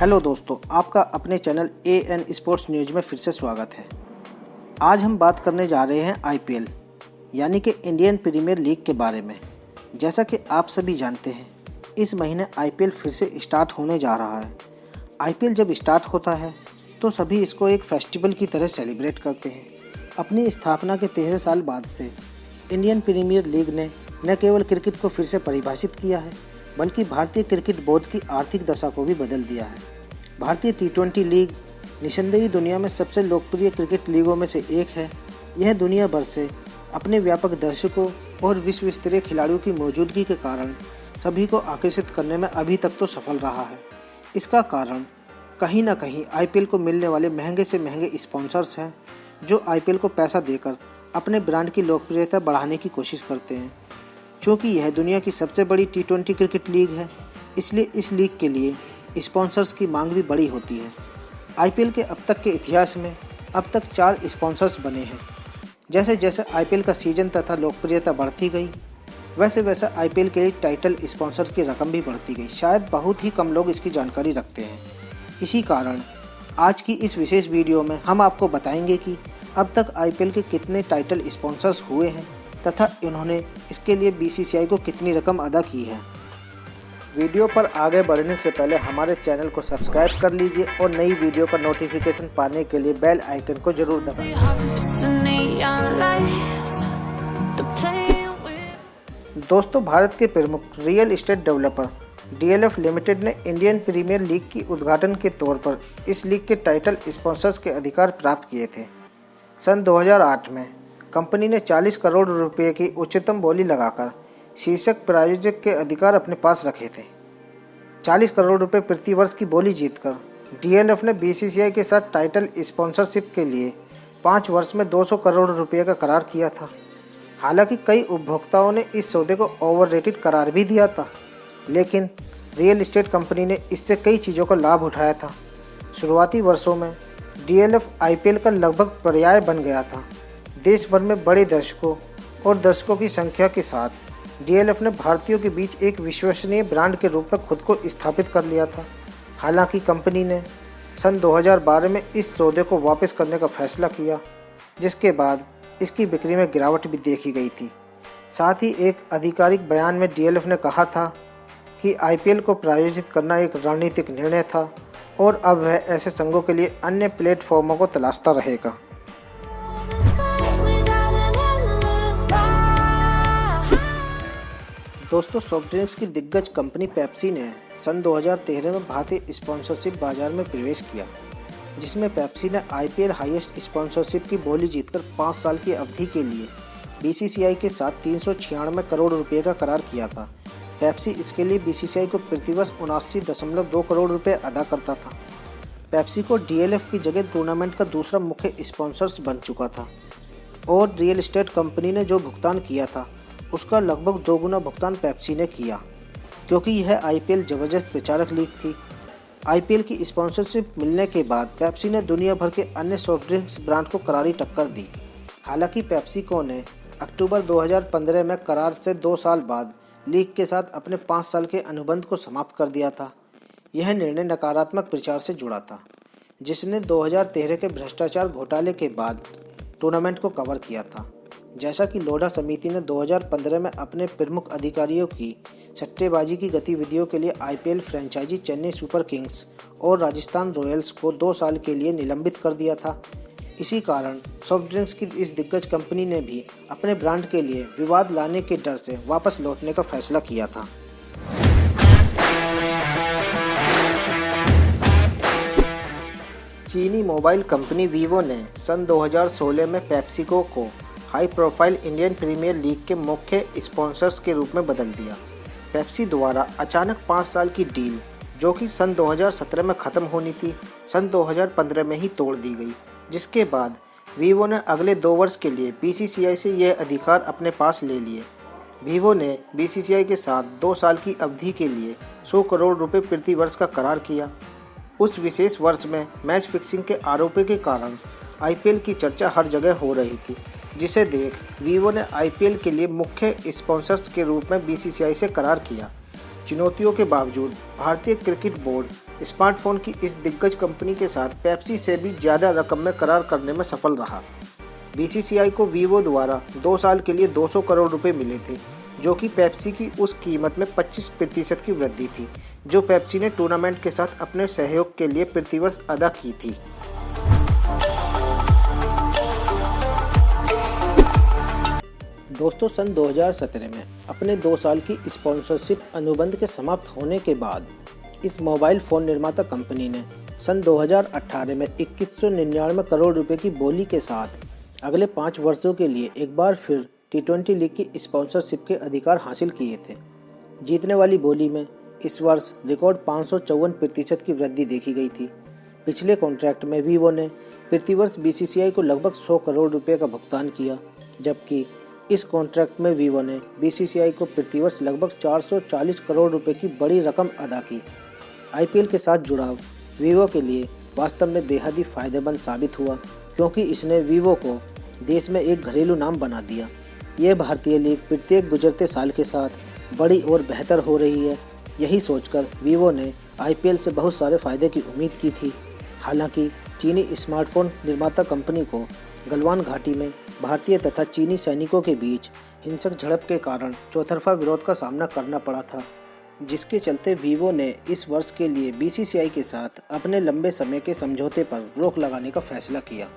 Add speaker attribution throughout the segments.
Speaker 1: Hello दोस्तों, आपका अपने चैनल एएन स्पोर्ट्स न्यूज में फिर से स्वागत है। आज हम बात करने जा रहे हैं आईपीएल यानी कि इंडियन प्रीमियर लीग के बारे में। जैसा कि आप सभी जानते हैं, इस महीने आईपीएल फिर से स्टार्ट होने जा रहा है। आईपीएल जब स्टार्ट होता है तो सभी इसको एक फेस्टिवल की तरह सेलिब्रेट करते हैं। अपनी स्थापना के 13 साल बाद से इंडियन प्रीमियर लीग ने न केवल क्रिकेट को फिर से परिभाषित किया है, बल्कि भारतीय क्रिकेट बोर्ड की आर्थिक दशा को भी बदल दिया है। भारतीय टी20 लीग निस्संदेही दुनिया में सबसे लोकप्रिय क्रिकेट लीगों में से एक है। यह दुनिया भर से अपने व्यापक दर्शकों और विश्व स्तरीय खिलाड़ियों की मौजूदगी के कारण सभी को आकर्षित करने में अभी तक तो सफल रहा है। इसका कारण कहीं ना कहीं आईपीएल को मिलने वाले महंगे से महंगे स्पॉन्सर्स हैं, जो आईपीएल को पैसा देकर अपने ब्रांड की लोकप्रियता बढ़ाने की कोशिश करते हैं। क्योंकि यह दुनिया की सबसे बड़ी टी20 क्रिकेट लीग है, इसलिए इस लीग के लिए स्पॉन्सर्स की मांग भी बड़ी होती है। आईपीएल के अब तक के इतिहास में अब तक 4 स्पॉन्सर्स बने हैं। जैसे जैसे आईपीएल का सीजन तथा लोकप्रियता बढ़ती गई, वैसे वैसे आईपीएल के लिए टाइटल स्पॉन्सर की रकम भी बढ़ती गई। शायद बहुत ही कम लोग इसकी जानकारी रखते हैं। इसी कारण आज की इस विशेष वीडियो में हम आपको बताएंगे कि अब तक आईपीएल के कितने टाइटल स्पॉन्सर्स हुए हैं तथा इन्होंने इसके लिए बीसीसीआई को कितनी रकम अदा की है। वीडियो पर आगे बढ़ने से पहले हमारे चैनल को सब्सक्राइब कर लीजिए और नई वीडियो का नोटिफिकेशन पाने के लिए बेल आइकन को जरूर दबाएं। दोस्तों, भारत के प्रमुख real estate developer DLF limited ने इंडियन प्रीमियर लीग की उद्घाटन के तौर पर इस लीग के टाइटल स्पॉन्सर्स के अधिकार प्राप्त किए थे। सन 2008 में कंपनी ने 40 करोड़ रुपए की उच्चतम बोली लगाकर शीर्षक प्रायोजक के अधिकार अपने पास रखे थे। 40 करोड़ रुपए प्रति वर्ष की बोली जीतकर डीएलएफ ने बीसीसीआई के साथ टाइटल स्पॉन्सरशिप के लिए 5 वर्ष में 200 करोड़ रुपए का करार किया था। हालांकि कई उपभोक्ताओं ने इस सौदे को ओवररेटेड करार भी दिया था, लेकिन रियल एस्टेट कंपनी ने इससे कई चीज़ों का लाभ उठाया था। शुरुआती वर्षों में डीएलएफ आईपीएल का लगभग पर्याय बन गया था। देश भर में बड़े दर्शकों और दर्शकों की संख्या के साथ डीएलएफ ने भारतीयों के बीच एक विश्वसनीय ब्रांड के रूप में खुद को स्थापित कर लिया था। हालांकि कंपनी ने सन 2012 में इस सौदे को वापस करने का फैसला किया, जिसके बाद इसकी बिक्री में गिरावट भी देखी गई थी। साथ ही एक आधिकारिक बयान में डीएलएफ ने कहा था कि आईपीएल को प्रायोजित करना एक रणनीतिक निर्णय था और अब वह ऐसे संघों के लिए अन्य प्लेटफॉर्मों को तलाशता रहेगा। दोस्तों, सॉफ्ट ड्रिंक्स की दिग्गज कंपनी पेप्सी ने सन 2013 में भारतीय स्पॉन्सरशिप बाजार में प्रवेश किया, जिसमें पेप्सी ने आईपीएल हाईएस्ट स्पॉन्सरशिप की बोली जीतकर 5 साल की अवधि के लिए बीसीसीआई के साथ 396 करोड़ रुपए का करार किया था। पेप्सी इसके लिए बीसीसीआई को प्रतिवर्ष 79.2 करोड़ रुपए अदा करता था। पेप्सी को डीएलएफ की जगह टूर्नामेंट का दूसरा मुख्य स्पॉन्सर्स बन चुका था और रियल एस्टेट कंपनी ने जो भुगतान किया था उसका लगभग 2 गुना भुगतान पेप्सी ने किया। क्योंकि यह आईपीएल जबरदस्त प्रचारक लीग थी, आईपीएल की स्पॉन्सरशिप मिलने के बाद पेप्सी ने दुनिया भर के अन्य सॉफ्ट ड्रिंक्स ब्रांड को करारी टक्कर दी। हालांकि पेप्सिको ने अक्टूबर 2015 में करार से 2 साल बाद लीग के साथ अपने 5 साल के अनुबंध को समाप्त कर दिया था। यह निर्णय नकारात्मक प्रचार से जुड़ा था, जिसने 2013 के भ्रष्टाचार घोटाले के बाद टूर्नामेंट को कवर किया था। जैसा कि लोढ़ा समिति ने 2015 में अपने प्रमुख अधिकारियों की सट्टेबाजी की गतिविधियों के लिए IPL franchise Chennai Super Kings और राजस्थान रॉयल्स को 2 साल के लिए निलंबित कर दिया था। इसी कारण सॉफ्ट ड्रिंक्स की इस दिग्गज कंपनी ने भी अपने ब्रांड के लिए विवाद लाने के डर से वापस लौटने का फैसला किया था। चीनी मोबाइल कंपनी वीवो ने सन 2016 में पेप्सिको को high profile Indian Premier League के मुख्य स्पॉन्सर्स के रूप में बदल दिया। पेप्सी द्वारा अचानक 5 साल की डील, जो कि सन 2017 में ख़त्म होनी थी, सन 2015 में ही तोड़ दी गई, जिसके बाद वीवो ने अगले 2 वर्ष के लिए बीसीसीआई से यह अधिकार अपने पास ले लिए। वीवो ने बीसीसीआई के साथ 2 साल की अवधि के लिए 100 करोड़ रुपए प्रति वर्ष का करार किया। उस विशेष वर्ष में मैच फिक्सिंग के आरोपों के कारण आईपीएल की चर्चा हर जगह हो रही थी, जिसे देख वीवो ने आईपीएल के लिए मुख्य स्पॉन्सर्स के रूप में बीसीसीआई से करार किया। चुनौतियों के बावजूद भारतीय क्रिकेट बोर्ड स्मार्टफोन की इस दिग्गज कंपनी के साथ पेप्सी से भी ज़्यादा रकम में करार करने में सफल रहा। बीसीसीआई को वीवो द्वारा 2 साल के लिए 200 करोड़ रुपए मिले थे, जो कि पेप्सी की उस कीमत में 25% की वृद्धि थी जो पेप्सी ने टूर्नामेंट के साथ अपने सहयोग के लिए प्रतिवर्ष अदा की थी। दोस्तों, सन 2017 में अपने 2 साल की स्पॉन्सरशिप अनुबंध के समाप्त होने के बाद इस मोबाइल फ़ोन निर्माता कंपनी ने सन 2018 में 2199 करोड़ रुपए की बोली के साथ अगले 5 वर्षों के लिए एक बार फिर T20 लीग की स्पॉन्सरशिप के अधिकार हासिल किए थे। जीतने वाली बोली में इस वर्ष रिकॉर्ड 554% की वृद्धि देखी गई थी। पिछले कॉन्ट्रैक्ट में वीवो ने प्रतिवर्ष बीसीसीआई को लगभग 100 करोड़ रुपए का भुगतान किया, जबकि इस कॉन्ट्रैक्ट में वीवो ने बीसीसीआई को प्रतिवर्ष लगभग 440 करोड़ रुपए की बड़ी रकम अदा की। आईपीएल के साथ जुड़ाव वीवो के लिए वास्तव में बेहद ही फायदेमंद साबित हुआ, क्योंकि इसने वीवो को देश में एक घरेलू नाम बना दिया। यह भारतीय लीग प्रत्येक गुजरते साल के साथ बड़ी और बेहतर हो रही है। यही सोचकर वीवो ने आईपीएल से बहुत सारे फायदे की उम्मीद की थी। हालांकि चीनी स्मार्टफोन निर्माता कंपनी को गलवान घाटी में भारतीय तथा चीनी सैनिकों के बीच हिंसक झड़प के कारण चौतरफा विरोध का सामना करना पड़ा था, जिसके चलते वीवो ने इस वर्ष के लिए बीसीसीआई के साथ अपने लंबे समय के समझौते पर रोक लगाने का फैसला किया।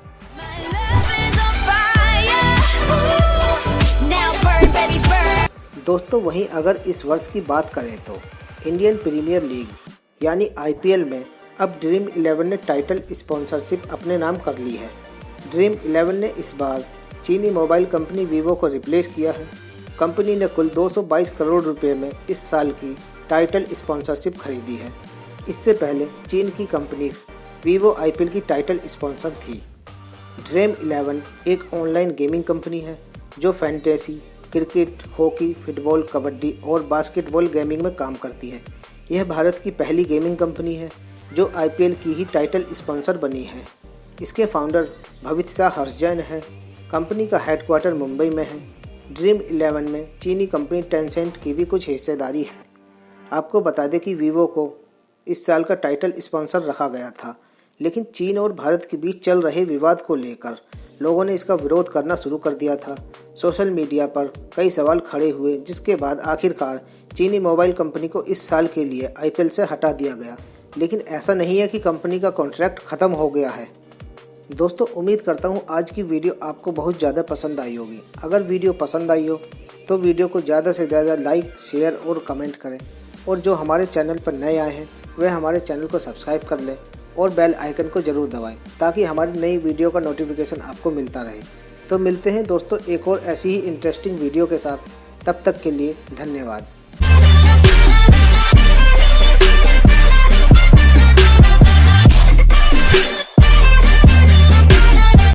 Speaker 1: दोस्तों, वहीं अगर इस वर्ष की बात करें तो इंडियन प्रीमियर लीग यानी आईपीएल में अब ड्रीम 11 ने टाइटल स्पॉन्सरशिप अपने नाम कर ली है। ड्रीम 11 ने इस बार चीनी मोबाइल कंपनी वीवो को रिप्लेस किया है। कंपनी ने कुल 222 करोड़ रुपए में इस साल की टाइटल स्पॉन्सरशिप खरीदी है। इससे पहले चीन की कंपनी वीवो आईपीएल की टाइटल स्पॉन्सर थी। ड्रीम 11 एक ऑनलाइन गेमिंग कंपनी है जो fantasy, cricket, hockey, football, kabaddi और बास्केटबॉल गेमिंग में काम करती है। यह भारत की पहली गेमिंग कंपनी है जो आईपीएल की ही टाइटल स्पॉन्सर बनी है। इसके फाउंडर भवित शाह हर्षजैन है। कंपनी का हेडक्वार्टर मुंबई में है। ड्रीम 11 में चीनी कंपनी टेंसेंट की भी कुछ हिस्सेदारी है। आपको बता दें कि वीवो को इस साल का टाइटल स्पॉन्सर रखा गया था, लेकिन चीन और भारत के बीच चल रहे विवाद को लेकर लोगों ने इसका विरोध करना शुरू कर दिया था। सोशल मीडिया पर कई सवाल खड़े हुए, जिसके बाद आखिरकार चीनी मोबाइल कंपनी को इस साल के लिए आईपीएल से हटा दिया गया। लेकिन ऐसा नहीं है कि कंपनी का कॉन्ट्रैक्ट ख़त्म हो गया है। दोस्तों, उम्मीद करता हूँ आज की वीडियो आपको बहुत ज़्यादा पसंद आई होगी। अगर वीडियो पसंद आई हो तो वीडियो को ज़्यादा से ज़्यादा लाइक, शेयर और कमेंट करें। और जो हमारे चैनल पर नए आए हैं वह हमारे चैनल को सब्सक्राइब कर लें और बेल आइकन को ज़रूर दबाएं, ताकि हमारी नई वीडियो का नोटिफिकेशन आपको मिलता रहे। तो मिलते हैं दोस्तों एक और ऐसी ही इंटरेस्टिंग वीडियो के साथ। तब तक के लिए धन्यवाद।